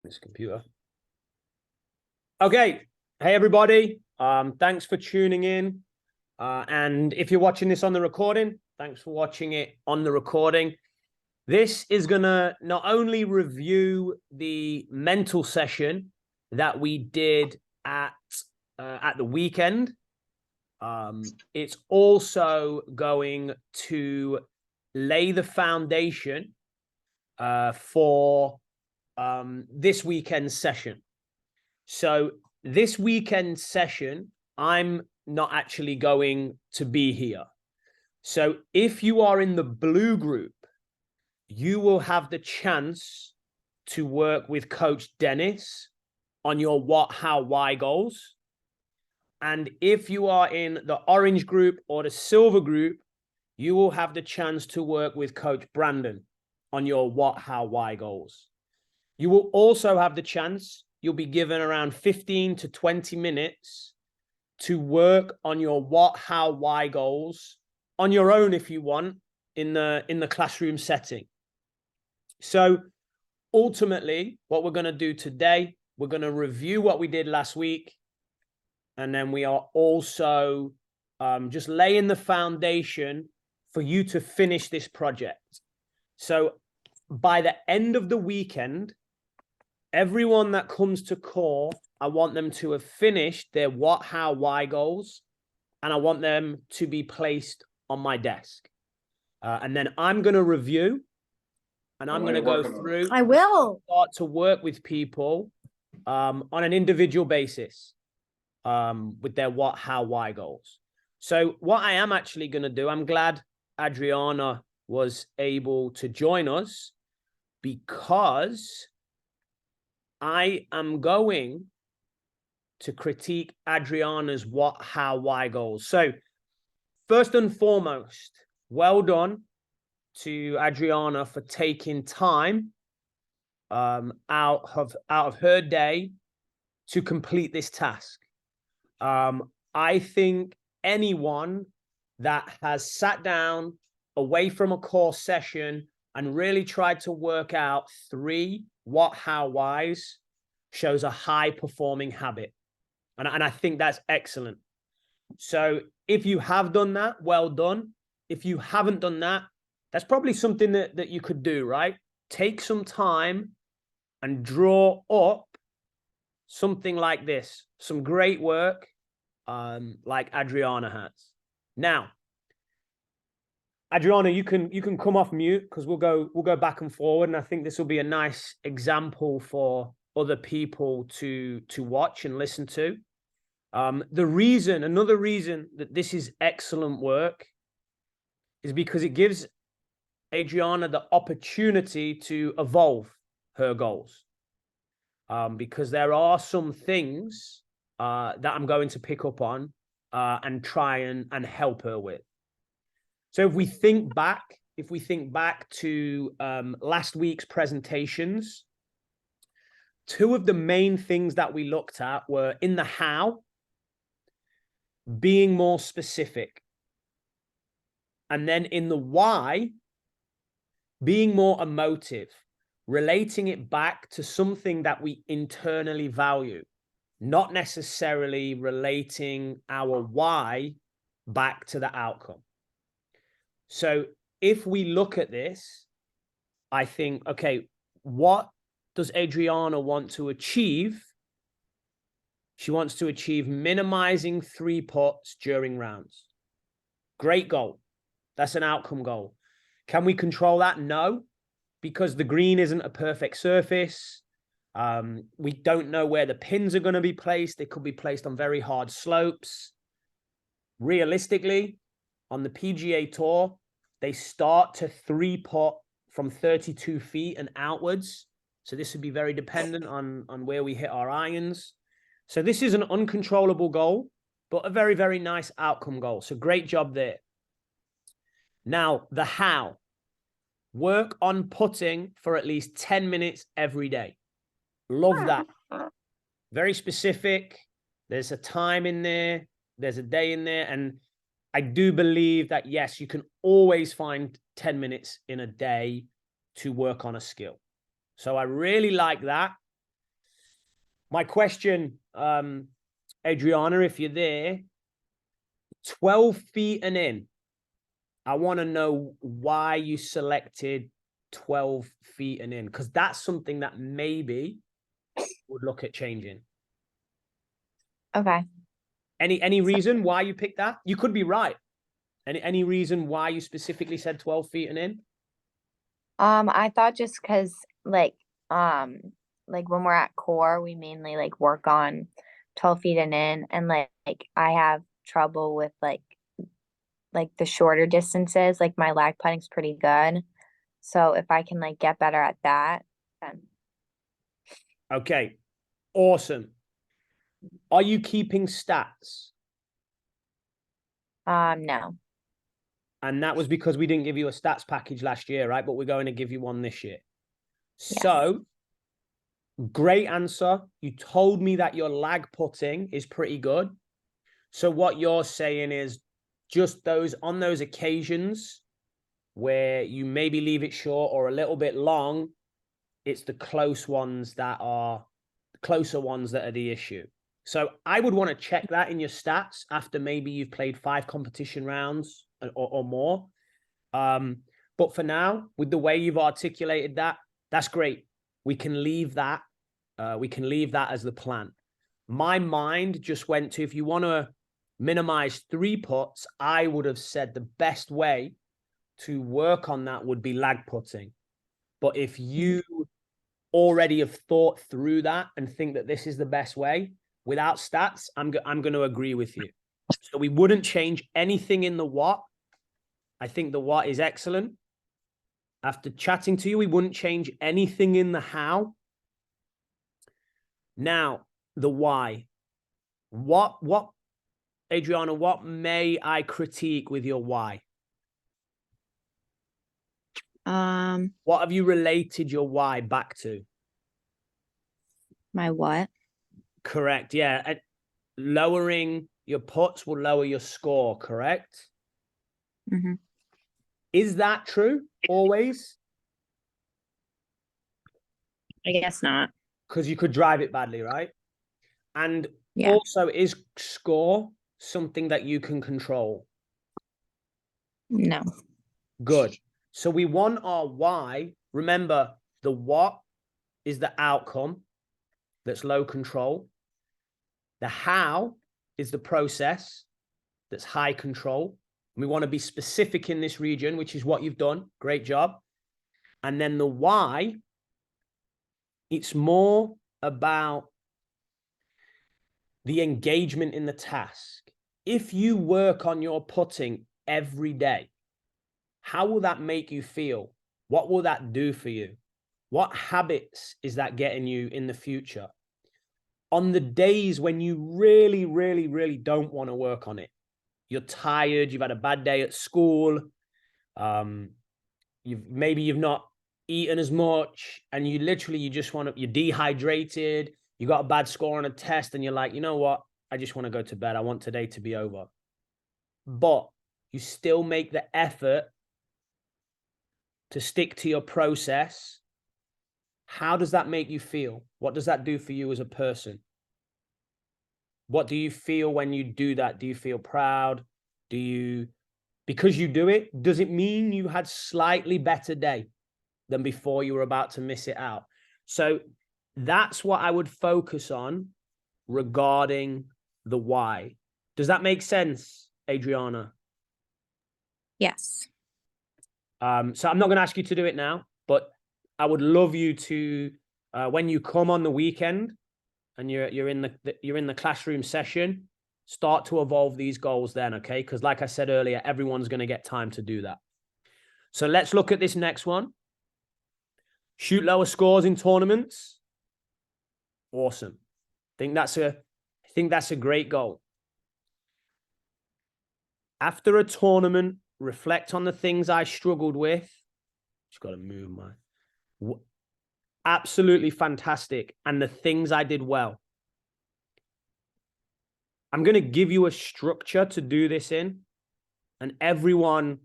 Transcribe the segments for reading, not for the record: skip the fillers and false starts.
This computer. Okay. Hey, everybody. Thanks for tuning in. And if you're watching this on the recording, thanks for watching it on the recording. This is going to not only review the mental session that we did at the weekend, it's also going to lay the foundation for this weekend's session. So this weekend session, I'm not actually going to be here. So if you are in the blue group, you will have the chance to work with Coach Dennis on your what, how, why goals. And if you are in the orange group or the silver group, you will have the chance to work with Coach Brandon on your what, how, why goals. You will also have the chance, you'll be given around 15 to 20 minutes to work on your what, how, why goals on your own if you want in the classroom setting. So ultimately, what we're going to do today, we're going to review what we did last week. And then we are also just laying the foundation for you to finish this project. So by the end of the weekend, everyone that comes to core, I want them to have finished their what, how, why goals. And I want them to be placed on my desk. And then I'm going to review. And I'm going to go through. I will start to work with people on an individual basis with their what, how, why goals. So what I am actually going to do, I'm glad Adriana was able to join us because I am going to critique Adriana's what, how, why goals. So first and foremost, well done to Adriana for taking time out of her day to complete this task. I think anyone that has sat down away from a core session and really tried to work out 3 what, how, whys shows a high performing habit. And I think that's excellent. So if you have done that, well done. If you haven't done that, that's probably something that you could do, right? Take some time and draw up something like this, some great work like Adriana has. Now, Adriana, you can come off mute because we'll go back and forward, and I think this will be a nice example for other people to watch and listen to. Another reason that this is excellent work is because it gives Adriana the opportunity to evolve her goals. Because there are some things that I'm going to pick up on and try and help her with. So if we think back to last week's presentations, 2 of the main things that we looked at were in the how, being more specific. And then in the why, being more emotive, relating it back to something that we internally value, not necessarily relating our why back to the outcome. So if we look at this, I think, okay, what does Adriana want to achieve? She wants to achieve minimizing 3 putts during rounds. Great goal. That's an outcome goal. Can we control that? No, because the green isn't a perfect surface. We don't know where the pins are going to be placed. They could be placed on very hard slopes. Realistically, on the PGA Tour, they start to 3-putt from 32 feet and outwards. So this would be very dependent on where we hit our irons. So this is an uncontrollable goal, but a very, very nice outcome goal. So great job there. Now, the how. Work on putting for at least 10 minutes every day. Love that. Very specific. There's a time in there. There's a day in there. And I do believe that, yes, you can always find 10 minutes in a day to work on a skill. So I really like that. My question, Adriana, if you're there, 12 feet and in, I want to know why you selected 12 feet and in, because that's something that maybe would look at changing. Okay. Any reason why you picked that? You could be right. Any reason why you specifically said 12 feet and in? I thought just because like when we're at core, we mainly like work on 12 feet and in, and like I have trouble with like the shorter distances. Like my lag putting's pretty good. So if I can like get better at that, then Okay, awesome. Are you keeping stats? no. And that was because we didn't give you a stats package last year, right? But we're going to give you one this year. Yes. So, great answer. You told me that your lag putting is pretty good. So what you're saying is just on those occasions where you maybe leave it short or a little bit long, it's the closer ones that are the issue. So I would want to check that in your stats after maybe you've played 5 competition rounds or more. But for now, with the way you've articulated that, that's great. We can leave that. We can leave that as the plan. My mind just went to, if you want to minimize 3 putts, I would have said the best way to work on that would be lag putting. But if you already have thought through that and think that this is the best way without stats, I'm going to agree with you. So we wouldn't change anything in the what. I think the what is excellent. After chatting to you, we wouldn't change anything in the how. Now, the why. What, Adriana, what may I critique with your why? What have you related your why back to? My what? Correct. Yeah. And lowering your putts will lower your score, correct? Mm-hmm. Is that true always? I guess not. Because you could drive it badly, right? And also, is score something that you can control? No. Good. So we want our why. Remember, the what is the outcome that's low control. The how is the process that's high control. We want to be specific in this region, which is what you've done. Great job. And then the why, it's more about the engagement in the task. If you work on your putting every day, how will that make you feel? What will that do for you? What habits is that getting you in the future? On the days when you really, really, really don't want to work on it, you're tired, you've had a bad day at school, you've not eaten as much, and you just want to, you're dehydrated, you got a bad score on a test, and you're like, you know what? I just want to go to bed. I want today to be over. But you still make the effort to stick to your process. How does that make you feel? What does that do for you as a person? What do you feel when you do that? Do you feel proud? Because you do it, does it mean you had slightly better day than before you were about to miss it out? So that's what I would focus on regarding the why. Does that make sense, Adriana? Yes. So I'm not going to ask you to do it now, but I would love you to, when you come on the weekend and you're in the classroom session, start to evolve these goals then, okay? Because like I said earlier, everyone's going to get time to do that. So let's look at this next one. Shoot lower scores in tournaments. Awesome. I think that's a great goal. After a tournament, reflect on the things I struggled with. Just got to move my... Absolutely fantastic. And the things I did well. I'm going to give you a structure to do this in, and everyone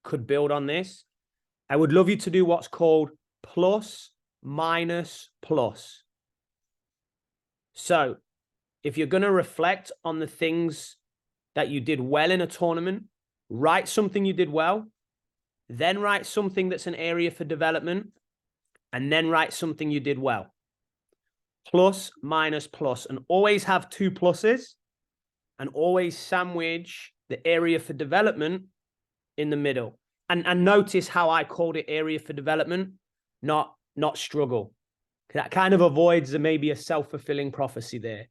could build on this. I would love you to do what's called plus, minus, plus. So if you're going to reflect on the things that you did well in a tournament, write something you did well, then write something that's an area for development, and then write something you did well. Plus, minus, plus, and always have 2 pluses, and always sandwich the area for development in the middle. And notice how I called it area for development, not struggle. That kind of avoids maybe a self-fulfilling prophecy there.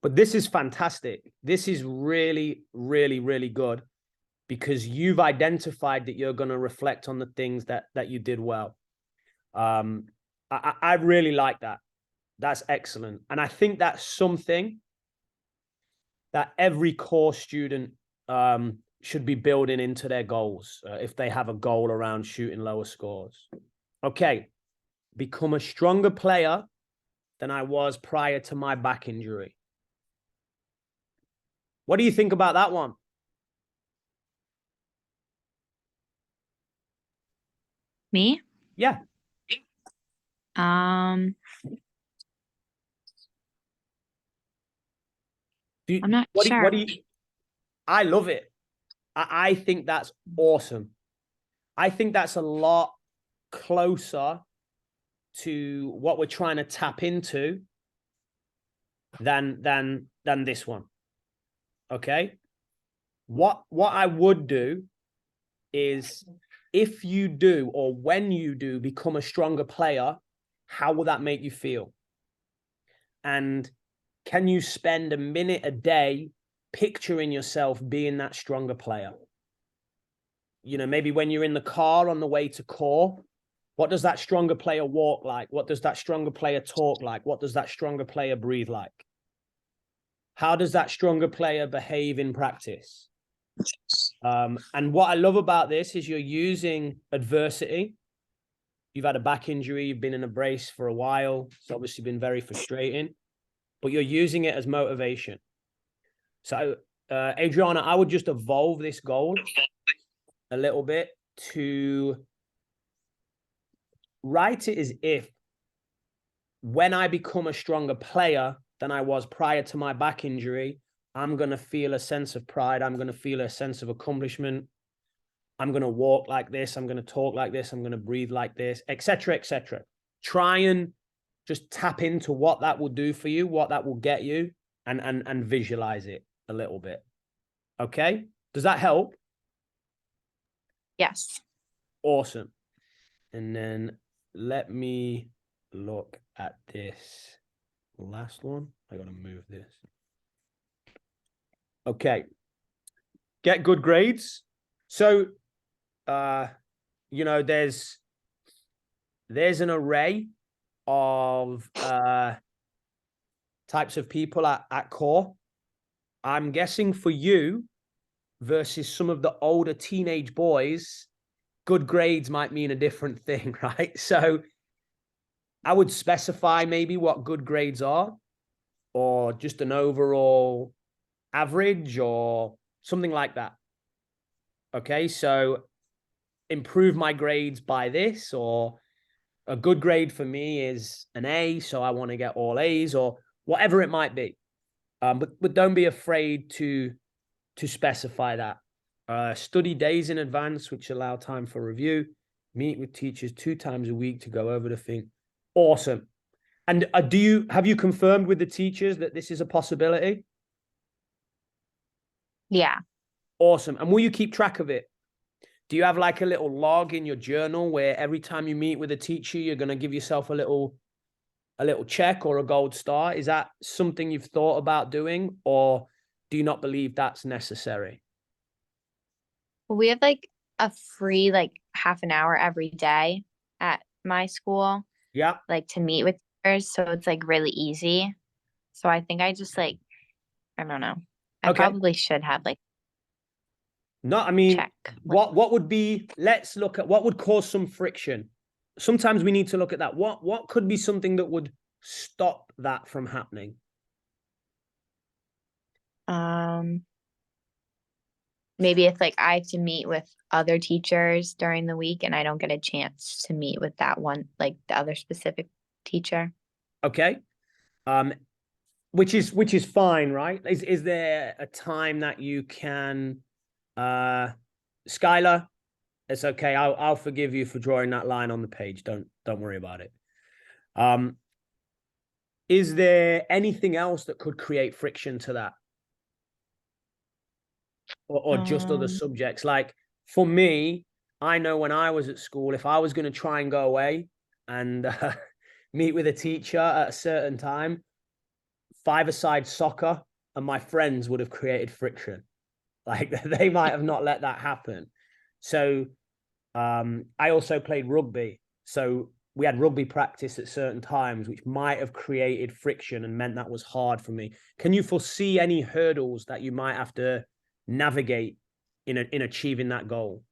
But this is fantastic. This is really, really, really good, because you've identified that you're going to reflect on the things that you did well. I really like that. That's excellent. And I think that's something that every core student should be building into their goals if they have a goal around shooting lower scores. Okay, become a stronger player than I was prior to my back injury. What do you think about that one? Me? Yeah. I'm not sure. What do you? I love it. I think that's awesome. I think that's a lot closer to what we're trying to tap into than this one. Okay. What I would do is, if you do, or when you do become a stronger player, how will that make you feel? And can you spend a minute a day picturing yourself being that stronger player? You know, maybe when you're in the car on the way to core, what does that stronger player walk like? What does that stronger player talk like? What does that stronger player breathe like? How does that stronger player behave in practice? And what I love about this is you're using adversity. You've had a back injury, you've been in a brace for a while. It's obviously been very frustrating, but you're using it as motivation. So, Adriana, I would just evolve this goal a little bit to write it as if, when I become a stronger player than I was prior to my back injury, I'm going to feel a sense of pride. I'm going to feel a sense of accomplishment. I'm going to walk like this. I'm going to talk like this. I'm going to breathe like this, etc., etc. Try and just tap into what that will do for you, what that will get you, and visualize it a little bit. Okay? Does that help? Yes. Awesome. And then let me look at this last one. I got to move this. Okay. Get good grades. So, you know, there's an array of types of people at core. I'm guessing for you versus some of the older teenage boys, good grades might mean a different thing, right? So I would specify maybe what good grades are, or just an overall average or something like that. Okay, so improve my grades by this, or a good grade for me is an A, so I want to get all A's, or whatever it might be. But don't be afraid to specify that. Study days in advance, which allow time for review. Meet with teachers 2 times a week to go over the thing. Awesome. And have you confirmed with the teachers that this is a possibility? Yeah. Awesome. And will you keep track of it? Do you have like a little log in your journal where every time you meet with a teacher, you're going to give yourself a little check or a gold star? Is that something you've thought about doing, or do you not believe that's necessary? We have like a free like half an hour every day at my school, Yeah. like to meet with teachers. So it's like really easy. So I think I just like, I don't know. I Okay. probably should have like No, I mean, check. what would be, let's look at what would cause some friction. Sometimes we need to look at that. What could be something that would stop that from happening? Maybe if like I have to meet with other teachers during the week and I don't get a chance to meet with that one, like the other specific teacher. Okay. which is fine, right? Is there a time that you can, Skylar? It's okay. I'll forgive you for drawing that line on the page. Don't worry about it. Is there anything else that could create friction to that? Or just other subjects? Like for me, I know when I was at school, if I was going to try and go away and meet with a teacher at a certain time, five-a-side soccer and my friends would have created friction. Like they might have not let that happen. So I also played rugby. So we had rugby practice at certain times, which might have created friction and meant that was hard for me. Can you foresee any hurdles that you might have to navigate in achieving that goal?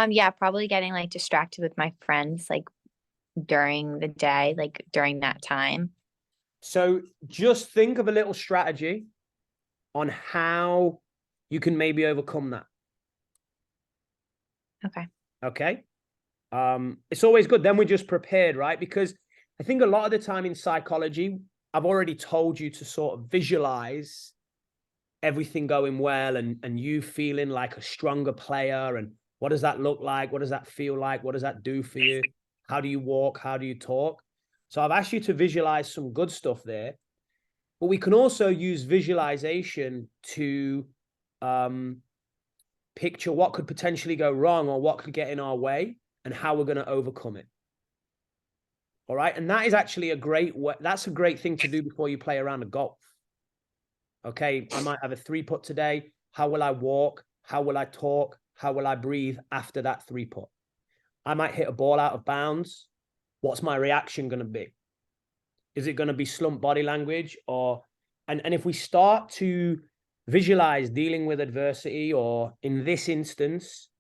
Yeah, probably getting like distracted with my friends like during the day, like during that time. So just think of a little strategy on how you can maybe overcome that. Okay. Okay. It's always good. Then we're just prepared, right? Because I think a lot of the time in psychology, I've already told you to sort of visualize everything going well and you feeling like a stronger player. And what does that look like? What does that feel like? What does that do for you? How do you walk? How do you talk? So I've asked you to visualize some good stuff there, but we can also use visualization to picture what could potentially go wrong or what could get in our way and how we're going to overcome it. All right. And that is actually that's a great thing to do before you play around a golf. Okay. I might have a 3-putt today. How will I walk? How will I talk? How will I breathe after that 3-putt? I might hit a ball out of bounds. What's my reaction going to be? Is it going to be slump body language and if we start to visualize dealing with adversity, or in this instance,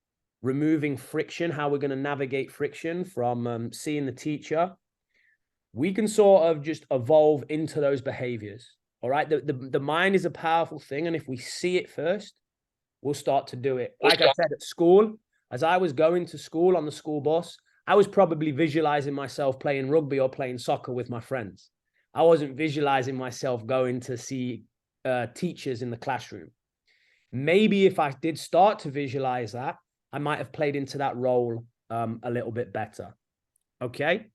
removing friction, how we're going to navigate friction from seeing the teacher, we can sort of just evolve into those behaviors. All right. The mind is a powerful thing. And if we see it first, we'll start to do it. Like I said, at school, as I was going to school on the school bus, I was probably visualizing myself playing rugby or playing soccer with my friends. I wasn't visualizing myself going to see teachers in the classroom. Maybe if I did start to visualize that, I might have played into that role a little bit better. Okay.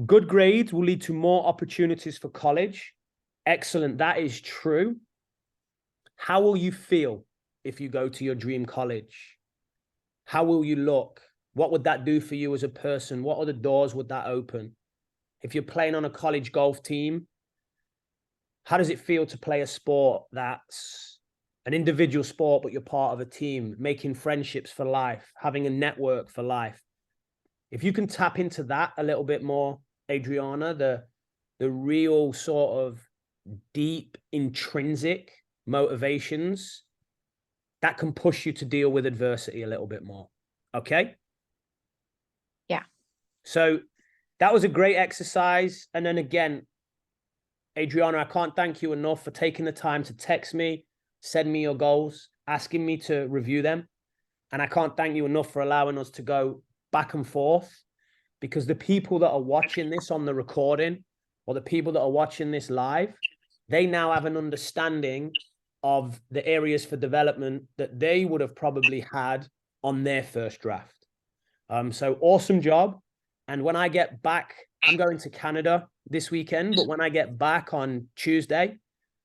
Good grades will lead to more opportunities for college. Excellent. That is true. How will you feel if you go to your dream college? How will you look? What would that do for you as a person? What other doors would that open? If you're playing on a college golf team, how does it feel to play a sport that's an individual sport, but you're part of a team, making friendships for life, having a network for life? If you can tap into that a little bit more, Adriana, the real sort of deep, intrinsic motivations, that can push you to deal with adversity a little bit more. Okay? Yeah. So that was a great exercise. And then again, Adriana, I can't thank you enough for taking the time to text me, send me your goals, asking me to review them. And I can't thank you enough for allowing us to go back and forth, because the people that are watching this on the recording, or the people that are watching this live, they now have an understanding of the areas for development that they would have probably had on their first draft. So awesome job. And when I get back, I'm going to Canada this weekend, but when I get back on Tuesday,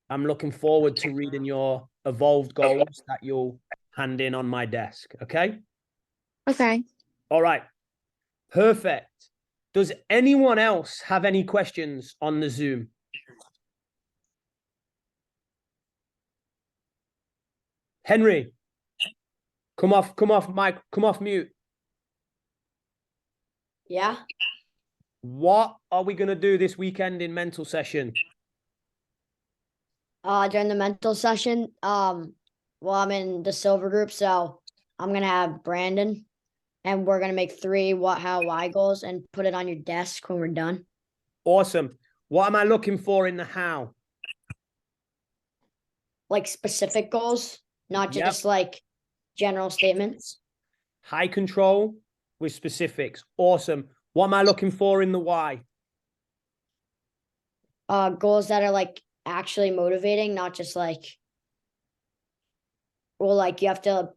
I'm looking forward to reading your evolved goals that you'll hand in on my desk. Okay? Okay. All right. Perfect. Does anyone else have any questions on the Zoom? Henry, come off mic, come off mute. Yeah. What are we going to do this weekend in mental session? During the mental session, well, I'm in the silver group, so I'm gonna have Brandon, and we're gonna make 3 what, how, why goals and put it on your desk when we're done. Awesome. What am I looking for in the how? Like specific goals, not Yep. just like general statements. High control with specifics. Awesome. What am I looking for in the why? goals that are like actually motivating, not just like, well, like you have to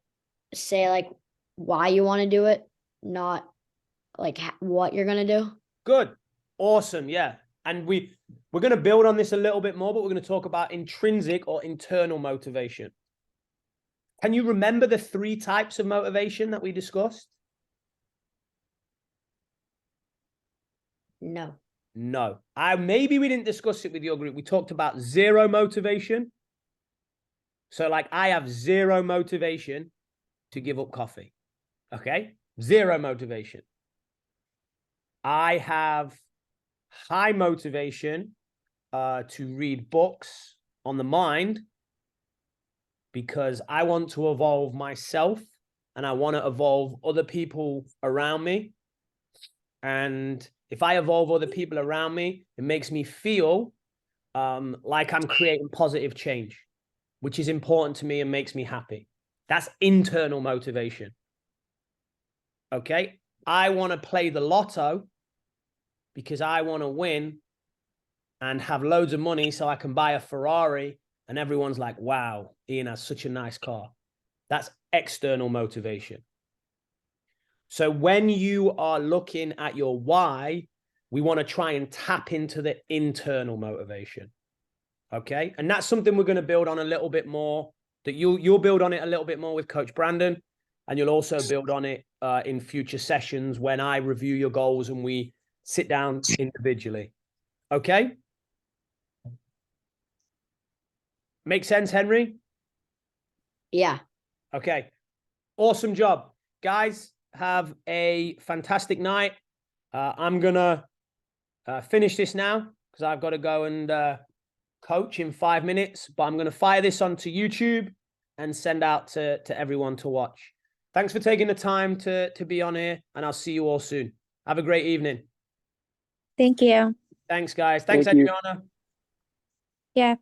say like why you want to do it, not like what you're going to do. Good. Awesome. Yeah. And we're going to build on this a little bit more, but we're going to talk about intrinsic or internal motivation. Can you remember the 3 types of motivation that we discussed? No. No. Maybe we didn't discuss it with your group. We talked about zero motivation. So like I have zero motivation to give up coffee. Okay? Zero motivation. I have high motivation to read books on the mind because I want to evolve myself and I want to evolve other people around me. And if I evolve other people around me, it makes me feel like I'm creating positive change, which is important to me and makes me happy. That's internal motivation. Okay? I want to play the lotto because I want to win and have loads of money so I can buy a Ferrari and everyone's like, wow, Ian has such a nice car. That's external motivation. So when you are looking at your why, we want to try and tap into the internal motivation. Okay? And that's something we're going to build on a little bit more, that you'll build on it a little bit more with Coach Brandon, and you'll also build on it in future sessions when I review your goals and we sit down individually. Okay? Make sense, Henry? Yeah. Okay. Awesome job. Guys, have a fantastic night. I'm going to finish this now because I've got to go and coach in 5 minutes, but I'm going to fire this onto YouTube and send out to everyone to watch. Thanks for taking the time to be on here, and I'll see you all soon. Have a great evening. Thank you. Thanks, guys. Thanks, Thank you. Adriana. Yeah.